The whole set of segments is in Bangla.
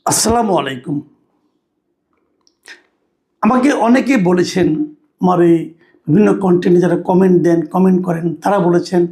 আসসালামু আলাইকুম। আমাকে অনেকেই বলেছেন, আমার এই বিভিন্ন কন্টেন্টে যারা কমেন্ট দেন, কমেন্ট করেন, তারা বলেছেন,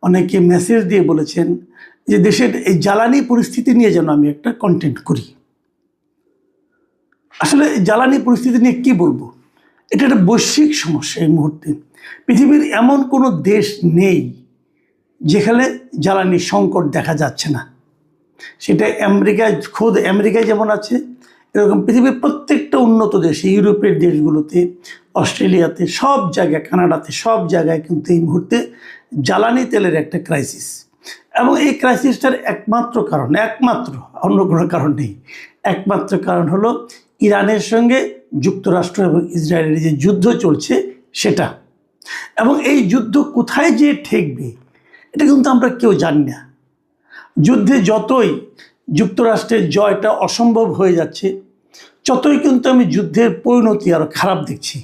অনেকে মেসেজ দিয়ে বলেছেন যে দেশের এই জ্বালানি পরিস্থিতি নিয়ে যেন আমি একটা কন্টেন্ট করি। আসলে জ্বালানি পরিস্থিতি নিয়ে কি বলবো? এটা একটা বৈশ্বিক সমস্যা এই মুহূর্তে। পৃথিবীর এমন কোনো দেশ নেই যেখানে জ্বালানি সংকট দেখা যাচ্ছে না। সেটা খোদ আমেরিকায় যেমন আছে, এরকম পৃথিবীর প্রত্যেকটা উন্নত দেশে, ইউরোপের দেশগুলোতে, অস্ট্রেলিয়াতে, সব জায়গায়, কানাডাতে, সব জায়গায় কিন্তু এই মুহূর্তে জ্বালানি তেলের একটা ক্রাইসিস। এবং এই ক্রাইসিসটার একমাত্র অন্য কোনো কারণ নেই, একমাত্র কারণ হলো ইরানের সঙ্গে যুক্তরাষ্ট্র এবং ইসরায়েলের যে যুদ্ধ চলছে সেটা। এবং এই যুদ্ধ কোথায় যেয়ে ঠেকবে এটা কিন্তু আমরা কেউ জানি না। যুদ্ধে যতই যুক্তরাষ্ট্রের জয়টা অসম্ভব হয়ে যাচ্ছে, ততই কিন্তু আমি যুদ্ধের পরিণতি আরও খারাপ দেখছি।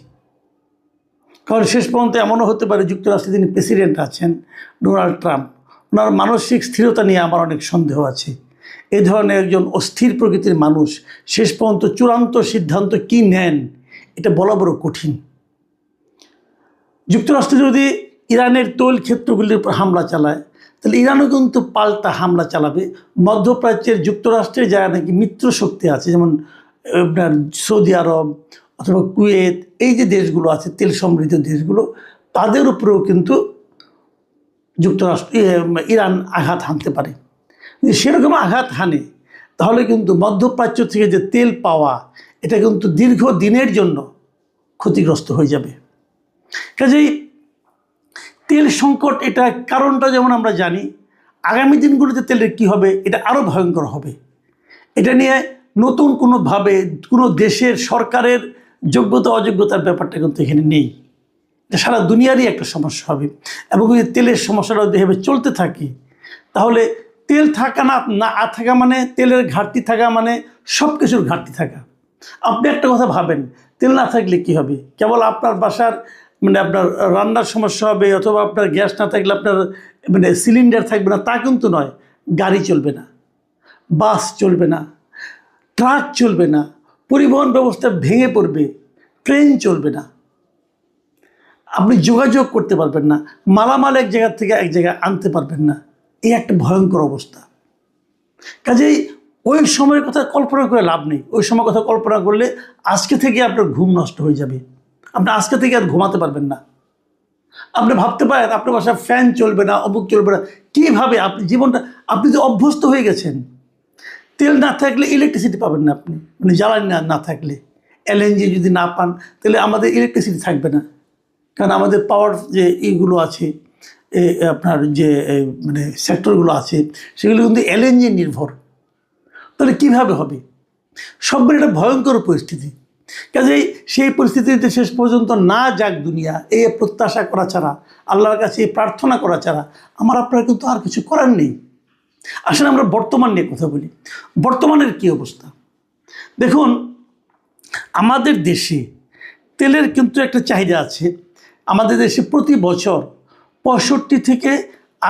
কারণ শেষ পর্যন্ত এমনও হতে পারে, যুক্তরাষ্ট্রে যিনি প্রেসিডেন্ট আছেন ডোনাল্ড ট্রাম্প, ওনার মানসিক স্থিরতা নিয়ে আমার অনেক সন্দেহ আছে। এই ধরনের একজন অস্থির প্রকৃতির মানুষ শেষ পর্যন্ত চূড়ান্ত সিদ্ধান্ত কী নেন এটা বলা বড় কঠিন। যুক্তরাষ্ট্র যদি ইরানের তৈল ক্ষেত্রগুলির উপর হামলা চালায়, তাহলে ইরানও কিন্তু পাল্টা হামলা চালাবে। মধ্যপ্রাচ্যের যুক্তরাষ্ট্রের যারা নাকি মিত্র শক্তি আছে, যেমন আপনার সৌদি আরব অথবা কুয়েত, এই যে দেশগুলো আছে তেল সমৃদ্ধ দেশগুলো, তাদের উপরেও কিন্তু ইরান আঘাত হানতে পারে। যদি সেরকম আঘাত হানে, তাহলে কিন্তু মধ্যপ্রাচ্য থেকে যে তেল পাওয়া, এটা কিন্তু দীর্ঘ দিনের জন্য ক্ষতিগ্রস্ত হয়ে যাবে। কাজেই তেল সংকট, এটা কারণটা যেমন আমরা জানি, আগামী দিনগুলোতে তেলের কী হবে এটা আরও ভয়ঙ্কর হবে। এটা নিয়ে নতুন কোনোভাবে কোনো দেশের সরকারের যোগ্যতা অযোগ্যতার ব্যাপারটা কিন্তু এখানে নেই। এটা সারা দুনিয়ারই একটা সমস্যা হবে। এবং যদি তেলের সমস্যাটা যেভাবে চলতে থাকে, তাহলে তেল থাকা না থাকা মানে, তেলের ঘাটতি থাকা মানে সব কিছুর ঘাটতি থাকা। আপনি একটা কথা ভাবেন, তেল না থাকলে কি হবে? কেবল আপনার বাসার আপনার রান্নার সমস্যা হবে, অথবা আপনার গ্যাস না থাকলে আপনার সিলিন্ডার থাকবে না, তা কিন্তু নয়। গাড়ি চলবে না, বাস চলবে না, ট্রাক চলবে না, পরিবহন ব্যবস্থা ভেঙে পড়বে, ট্রেন চলবে না, আপনি যোগাযোগ করতে পারবেন না, মালামাল এক জায়গা থেকে এক জায়গায় আনতে পারবেন না। এই একটা ভয়ঙ্কর অবস্থা। কাজেই ওই সময়ের কথা কল্পনা করে লাভ নেই। ওই সময় কথা কল্পনা করলে আজকে থেকে আপনার ঘুম নষ্ট হয়ে যাবে। আপনি আজকে থেকে আর ঘুমাতে পারবেন না। আপনি ভাবতে পারেন আপনার বাসায় ফ্যান চলবে না, অমুক চলবে না, কীভাবে আপনি জীবনটা, আপনি তো অভ্যস্ত হয়ে গেছেন। তেল না থাকলে ইলেকট্রিসিটি পাবেন না আপনি, জ্বালানি না থাকলে। এলএনজি যদি না পান, তাহলে আমাদের ইলেকট্রিসিটি থাকবে না। কারণ আমাদের পাওয়ার যে এইগুলো আছে, আপনার যে সেক্টরগুলো আছে, সেগুলো কিন্তু এলএনজি নির্ভর। তাহলে কীভাবে হবে? সব একটা ভয়ঙ্কর পরিস্থিতি। কাজেই সেই পরিস্থিতিতে শেষ পর্যন্ত না যাক দুনিয়া, এই প্রত্যাশা করা ছাড়া, আল্লাহর কাছে এই প্রার্থনা করা ছাড়া আমার আপনার কিন্তু আর কিছু করার নেই। আসলে আমরা বর্তমান নিয়ে কথা বলি। বর্তমানের কী অবস্থা দেখুন। আমাদের দেশে তেলের কিন্তু একটা চাহিদা আছে। আমাদের দেশে প্রতি বছর 65 থেকে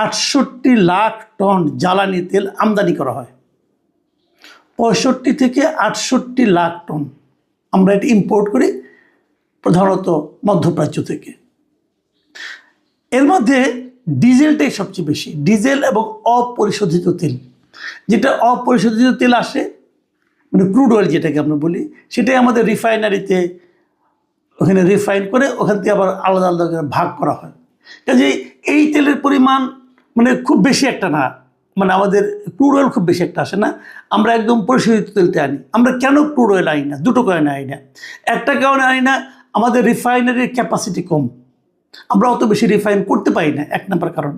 68 লাখ টন জ্বালানি তেল আমদানি করা হয়। 65 থেকে 68 লাখ টন আমরা এটা ইম্পোর্ট করি, প্রধানত মধ্যপ্রাচ্য থেকে। এর মধ্যে ডিজেলটাই সবচেয়ে বেশি, ডিজেল এবং অপরিশোধিত তেল। যেটা অপরিশোধিত তেল আসে, ক্রুড অয়েল যেটাকে আমরা বলি, সেটাই আমাদের রিফাইনারিতে ওখানে রিফাইন করে ওখান থেকে আবার আলাদা আলাদা করে ভাগ করা হয়। কাজেই এই তেলের পরিমাণ খুব বেশি একটা না, আমাদের ক্রুড অয়েল খুব বেশি একটা আসে না। আমরা একদম পরিশোধিত তেলতে আনি। আমরা কেন ক্রুড অয়েল আনি না? দুটো কারণে আনি না। একটা কারণে আনি না, আমাদের রিফাইনারির ক্যাপাসিটি কম, আমরা অত বেশি রিফাইন করতে পারি না, 1 নম্বর কারণ।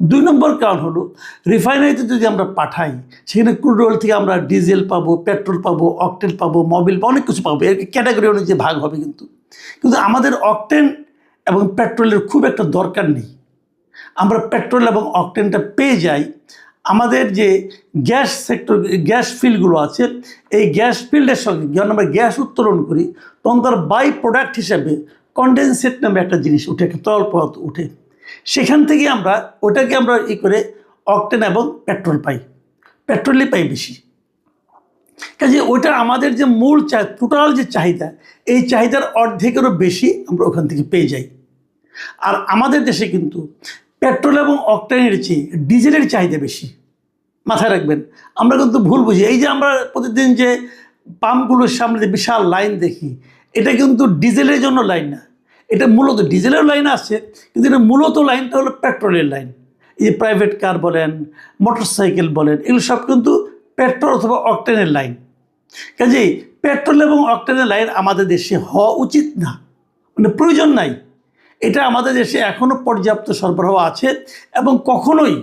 2 নম্বর কারণ হলো, রিফাইনারিতে যদি আমরা পাঠাই, সেখানে ক্রুড অয়েল থেকে আমরা ডিজেল পাবো, পেট্রোল পাবো, অকটেন পাবো, মোবিল পাবো, অনেক কিছু পাবো। এর ক্যাটাগরি অনুযায়ী ভাগ হবে। কিন্তু আমাদের অকটেন এবং পেট্রোলের খুব একটা দরকার নেই। আমরা পেট্রোল এবং অকটেনটা পেয়ে যাই আমাদের যে গ্যাস সেক্টর, গ্যাস ফিল্ডগুলো আছে, এই গ্যাস ফিল্ডের সঙ্গে যখন আমরা গ্যাস উত্তোলন করি, তখন তার বাই প্রোডাক্ট হিসাবে কন্ডেনসেট নামে একটা জিনিস উঠে, একটা তরল পদার্থ উঠে। সেখান থেকে আমরা ওটাকে আমরা করে অকটেন এবং পেট্রোল পাই, পেট্রোলই পাই বেশি। কাজে ওইটা আমাদের যে মূল টোটাল যে চাহিদা, এই চাহিদার অর্ধেকেরও বেশি আমরা ওখান থেকে পেয়ে যাই। আর আমাদের দেশে কিন্তু পেট্রোল এবং অকটেনের চেয়ে ডিজেলের চাহিদা বেশি। মাথায় রাখবেন, আমরা কিন্তু ভুল বুঝি। এই যে আমরা প্রতিদিন যে পাম্পগুলোর সামনে যে বিশাল লাইন দেখি, এটা কিন্তু ডিজেলের জন্য লাইন না, এটা মূলত ডিজেলের লাইন আছে, কিন্তু এটা মূলত লাইনটা হলো পেট্রোলের লাইন। এই যে প্রাইভেট কার বলেন, মোটরসাইকেল বলেন, এগুলো সব কিন্তু পেট্রোল অথবা অকটেনের লাইন। কাজেই পেট্রোল এবং অকটেনের লাইন আমাদের দেশে হওয়া উচিত না, মানে প্রয়োজন নাই। এটা আমাদের দেশে এখনও পর্যাপ্ত সরবরাহ আছে এবং কখনোই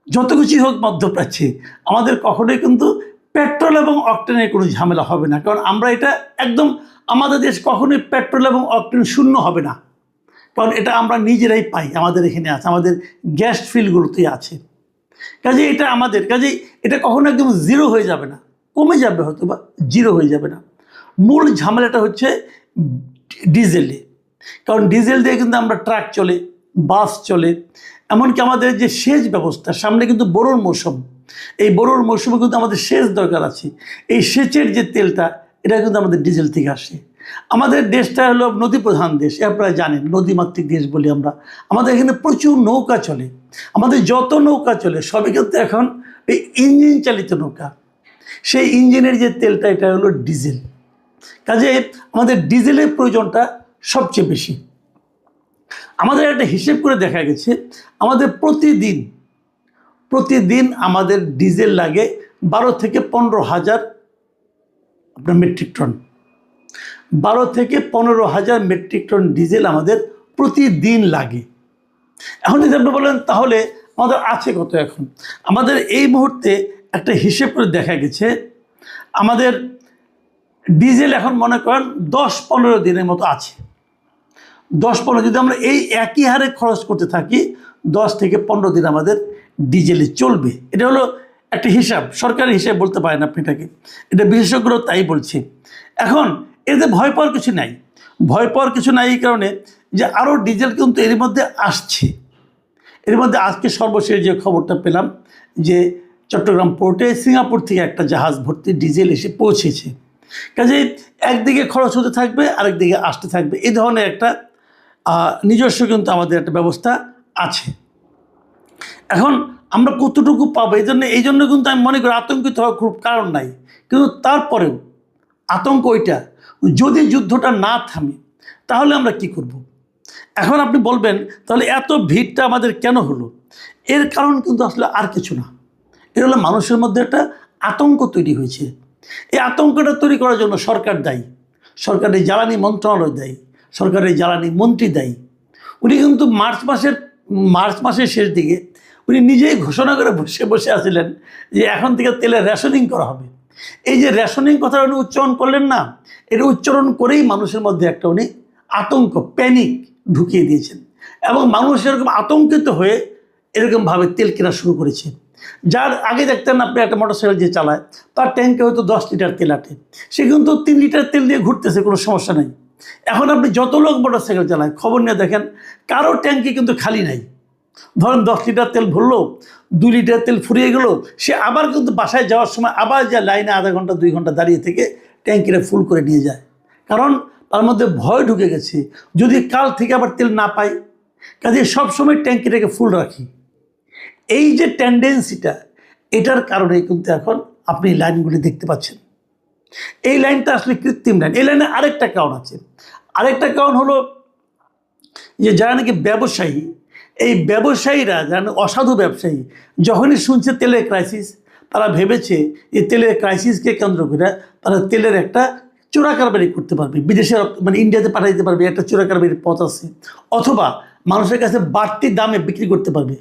যত কিছুই হোক মধ্যপ্রাচ্যে আমাদের কখনোই কিন্তু পেট্রোল এবং অকটেনের কোনো ঝামেলা হবে না, কারণ আমরা এটা একদম আমাদের দেশ কখনোই পেট্রোল এবং অকটেন শূন্য হবে না, কারণ এটা আমরা নিজেরাই পাই, আমাদের এখানে আছে, আমাদের গ্যাস ফিল্ডগুলোতেই আছে। কাজেই এটা আমাদের, কাজেই এটা কখনো একদম জিরো হয়ে যাবে না, কমে যাবে হয়তো বা জিরো হয়ে যাবে না। মূল ঝামেলাটা হচ্ছে ডিজেলে, কারণ ডিজেল দিয়ে কিন্তু আমরা ট্রাক চলে, বাস চলে, এমনকি আমাদের যে সেচ ব্যবস্থা, সামনে কিন্তু বোরোর মৌসুম, এই বোরোর মৌসুমে কিন্তু আমাদের সেচ দরকার আছে। এই সেচের যে তেলটা, এটা কিন্তু আমাদের ডিজেল থেকে আসে। আমাদের দেশটা হলো নদী প্রধান দেশ, আপনারা জানেন, নদীমাতৃক দেশ বলি আমরা। আমাদের এখানে প্রচুর নৌকা চলে, আমাদের যত নৌকা চলে সবই কিন্তু এখন এই ইঞ্জিন চালিত নৌকা। সেই ইঞ্জিনের যে তেলটা, এটা হলো ডিজেল। কাজে আমাদের ডিজেলের প্রয়োজনটা সবচেয়ে বেশি। আমাদের একটা হিসেব করে দেখা গেছে, আমাদের প্রতিদিন আমাদের ডিজেল লাগে 12 থেকে 15,000 আপনার মেট্রিক টন। 12 থেকে 15,000 মেট্রিক টন ডিজেল আমাদের প্রতিদিন লাগে। এখন যদি আপনি বলেন তাহলে আমাদের আছে কত, এখন আমাদের এই মুহূর্তে একটা হিসেব করে দেখা গেছে, আমাদের ডিজেল এখন মনে করেন 10-15 দিনের মতো আছে। 10-15 যদি আমরা এই একই হারে খরচ করতে থাকি, 10 থেকে 15 দিন আমাদের ডিজেলে চলবে। এটা হলো একটা হিসাব, সরকারি হিসাব বলতে পারেন আপনি এটাকে, এটা বিশেষজ্ঞরাও তাই বলছে। এখন এতে ভয় পাওয়ার কিছু নাই, ভয় পাওয়ার কিছু নাই এই কারণে যে আরও ডিজেল কিন্তু এর মধ্যে আসছে। এর মধ্যে আজকে সর্বশেষ যে খবরটা পেলাম যে চট্টগ্রাম পোর্টে সিঙ্গাপুর থেকে একটা জাহাজ ভর্তি ডিজেল এসে পৌঁছেছে। কাজেই একদিকে খরচ হতে থাকবে, আরেকদিকে আসতে থাকবে, এই ধরনের একটা নিজস্ব কিন্তু আমাদের একটা ব্যবস্থা আছে। এখন আমরা কতটুকু পাবো, এই জন্য কিন্তু আমি মনে করি আতঙ্কিত হওয়ার খুব কারণ নাই, কিন্তু তারপরেও আতঙ্ক ওইটা, যদি যুদ্ধটা না থামে তাহলে আমরা কি করব। এখন আপনি বলবেন তাহলে এত ভিড়টা আমাদের কেন হলো, এর কারণ কিন্তু আসলে আর কিছু না, এর হলো মানুষের মধ্যে একটা আতঙ্ক তৈরি হয়েছে। এই আতঙ্কটা তৈরি করার জন্য সরকার দায়ী, সরকারের জ্বালানি মন্ত্রণালয় দায়ী, সরকারের জ্বালানি মন্ত্রী দায়ী। উনি কিন্তু মার্চ মাসের শেষ দিকে উনি নিজেই ঘোষণা করে বসে আসছিলেন যে এখন থেকে তেলের রেশনিং করা হবে। এই যে রেশনিং কথা উনি উচ্চারণ করলেন না, এটা উচ্চারণ করেই মানুষের মধ্যে একটা উনি আতঙ্ক, প্যানিক ঢুকিয়ে দিয়েছেন, এবং মানুষ এরকম আতঙ্কিত হয়ে এরকমভাবে তেল কেনা শুরু করেছে। যার আগে দেখতেন আপনি একটা মোটরসাইকেল যে চালায়, তার ট্যাঙ্কে হয়তো 10 লিটার তেল আটে, সে কিন্তু 3 লিটার তেল দিয়ে ঘুরতেছে, কোনো সমস্যা নেই। এখন আপনি যত লোক মোটরসাইকেল চালায় খবর নিয়ে দেখেন, কারো ট্যাঙ্কি কিন্তু খালি নাই। ধরেন 10 লিটার তেল ভরলো, 2 লিটার তেল ফুরিয়ে গেল, সে আবার কিন্তু বাসায় যাওয়ার সময় আবার যা লাইনে আধা ঘন্টা 2 ঘন্টা দাঁড়িয়ে থেকে ট্যাঙ্কিটা ফুল করে নিয়ে যায়, কারণ তার মধ্যে ভয় ঢুকে গেছে যদি কাল থেকে আবার তেল না পাই। কাজে সবসময় ট্যাঙ্কিটাকে ফুল রাখি। এই যে টেন্ডেন্সিটা, এটার কারণে কিন্তু এখন আপনি লাইনগুলি দেখতে পাচ্ছেন। এই লাইনটা আসলে কৃত্রিম লাইন। এই লাইনে আরেকটা কারণ আছে, আরেকটা কারণ হলো যে যারা নাকি ব্যবসায়ী, এই ব্যবসায়ীরা যারা অসাধু ব্যবসায়ী, যখনই শুনছে তেলের ক্রাইসিস, তারা ভেবেছে এই তেলের ক্রাইসিসকে কেন্দ্র করে তারা তেলের একটা চোরা কারবারি করতে পারবে, বিদেশে মানে ইন্ডিয়াতে পাঠিয়ে দিতে পারবে, একটা চোরা কারবারির পথ আছে, অথবা মানুষের কাছে বাড়তি দামে বিক্রি করতে পারবে।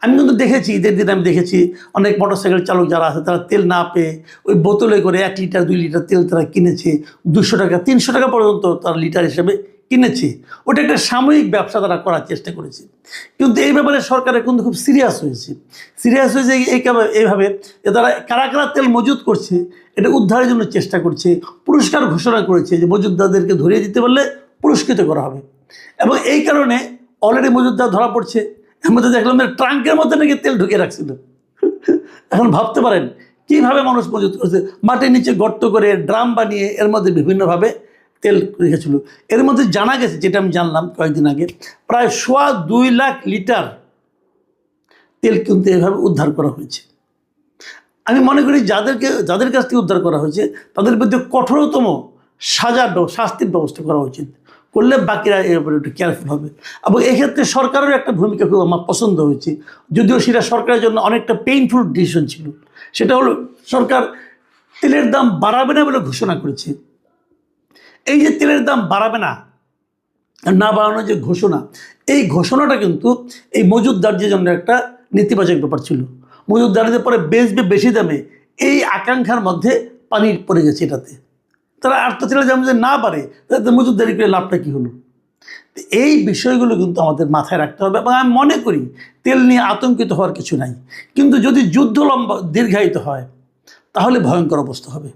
আমি কিন্তু দেখেছি, ঈদের দিন আমি দেখেছি অনেক মোটরসাইকেল চালক যারা আছে তারা তেল না পেয়ে ওই বোতলে করে 1 লিটার 2 লিটার তেল তারা কিনেছে, 200 টাকা 300 টাকা পর্যন্ত তারা লিটার হিসেবে কিনেছে। ওটা একটা সাময়িক ব্যবসা তারা করার চেষ্টা করেছে, কিন্তু এই ব্যাপারে সরকারের কিন্তু খুব সিরিয়াস হয়েছে এইভাবে যে তারা কারা কারা তেল মজুত করছে এটা উদ্ধারের জন্য চেষ্টা করছে, পুরস্কার ঘোষণা করেছে যে মজুতদারদেরকে ধরিয়ে দিতে পারলে পুরস্কৃত করা হবে। এবং এই কারণে অলরেডি মজুতদার ধরা পড়ছে। এর মধ্যে দেখলাম ট্রাঙ্কের মধ্যে নাকি তেল ঢুকিয়ে রাখছিল। এখন ভাবতে পারেন কীভাবে মানুষ মজুত করেছে, মাটির নিচে গর্ত করে ড্রাম বানিয়ে এর মধ্যে বিভিন্নভাবে তেল রেখেছিল। এর মধ্যে জানা গেছে, যেটা আমি জানলাম কয়েকদিন আগে, প্রায় 2.25 লাখ লিটার তেল কিন্তু এভাবে উদ্ধার করা হয়েছে। আমি মনে করি যাদের কাছ থেকে উদ্ধার করা হয়েছে তাদের বিরুদ্ধে কঠোরতম শাস্তির ব্যবস্থা করা উচিত, করলে বাকিরা এর উপরে একটু কেয়ারফুল হবে। এবং এক্ষেত্রে সরকারের একটা ভূমিকা খুব আমার পছন্দ হয়েছে, যদিও সেটা সরকারের জন্য অনেকটা পেইনফুল ডিসিশন ছিল। সেটা হলো সরকার তেলের দাম বাড়াবে না বলে ঘোষণা করেছে। এই যে তেলের দাম বাড়াবে না, না বাড়ানোর যে ঘোষণা, এই ঘোষণাটা কিন্তু এই মজুতদারদের জন্য একটা নেতিবাচক ব্যাপার ছিল। মজুতদারদের পরে বেচবে বেশি দামে, এই আকাঙ্ক্ষার মধ্যে পানি পড়ে গেছে এটাতে। তারা আর তো তেলের দাম যদি না বাড়ে তাতে মজুতদারি করে লাভটা কী হলো? এই বিষয়গুলো কিন্তু আমাদের মাথায় রাখতে হবে। এবং আমি মনে করি তেল নিয়ে আতঙ্কিত হওয়ার কিছু নাই, কিন্তু যদি যুদ্ধ দীর্ঘায়িত হয় তাহলে ভয়ঙ্কর অবস্থা হবে।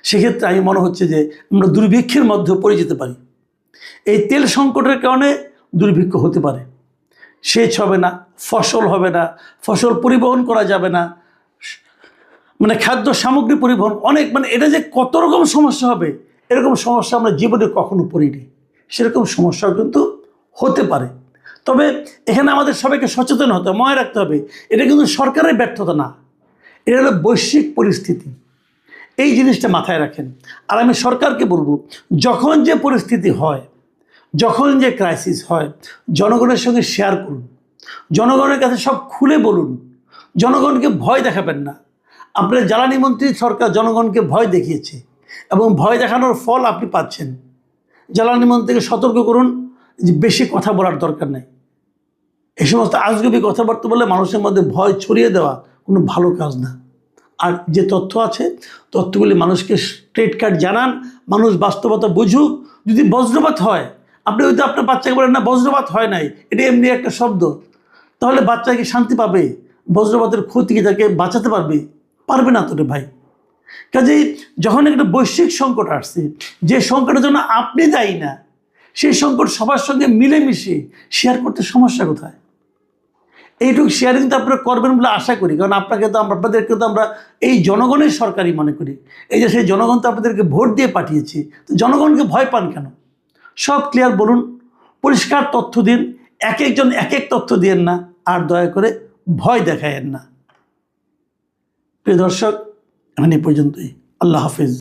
সেক্ষেত্রে আমি মনে হচ্ছে যে আমরা দুর্ভিক্ষের মধ্যে পড়ে যেতে পারি। এই তেল সংকটের কারণে দুর্ভিক্ষ হতে পারে, সেচ হবে না, ফসল হবে না, ফসল পরিবহন করা যাবে না, মানে খাদ্য সামগ্রী পরিবহন অনেক, মানে এটা যে কত রকম সমস্যা হবে, এরকম সমস্যা আমরা জীবনে কখনো পড়িনি। সেরকম সমস্যাও কিন্তু হতে পারে। তবে এখানে আমাদের সবাইকে সচেতন হতে হবে, মনে রাখতে হবে এটা কিন্তু সরকারের ব্যর্থতা না, এটা হলো বৈশ্বিক পরিস্থিতি। এই জিনিসটা মাথায় রাখেন। আর আমি সরকারকে বলবো, যখন যে পরিস্থিতি হয়, যখন যে ক্রাইসিস হয়, জনগণের সঙ্গে শেয়ার করুন, জনগণের কাছে সব খুলে বলুন, জনগণকে ভয় দেখাবেন না। আপনার জ্বালানি মন্ত্রী সরকার জনগণকে ভয় দেখিয়েছে এবং ভয় দেখানোর ফল আপনি পাচ্ছেন। জ্বালানি মন্ত্রীকে সতর্ক করুন যে বেশি কথা বলার দরকার নেই। এই সমস্ত আজগুবি কথাবার্তা বলে মানুষের মধ্যে ভয় ছড়িয়ে দেওয়া কোনো ভালো কাজ না। আর যে তথ্য আছে, তথ্যগুলি মানুষকে স্ট্রেট কাট জানান, মানুষ বাস্তবতা বুঝুক। যদি বজ্রপাত হয়, আপনি হয়তো আপনার বাচ্চাকে বলেন না বজ্রপাত হয় নাই, এটা এমনি একটা শব্দ, তাহলে বাচ্চা কি শান্তি পাবে? বজ্রপাতের ক্ষতি কি তাকে বাঁচাতে পারবে? পারবে না তো রে ভাই। কাজেই যখন একটা বৈশ্বিক সংকট আসছে, যে সংকটের জন্য আপনি দায়ী না, সেই সংকট সবার সঙ্গে মিলেমিশে শেয়ার করতে সমস্যা কোথায়? এইটুকু শেয়ারিং তো আপনারা করবেন বলে আশা করি, কারণ আপনাদেরকে তো আমরা এই জনগণের সরকারই মনে করি। এই যে সেই জনগণ তো আপনাদেরকে ভোট দিয়ে পাঠিয়েছি, তো জনগণকে ভয় পান কেন? সব ক্লিয়ার বলুন, পরিষ্কার তথ্য দিন, এক একজন এক এক তথ্য দিয়েন না, আর দয়া করে ভয় দেখায়েন না। প্রিয় দর্শক, এখন এই পর্যন্তই। আল্লাহ হাফিজ।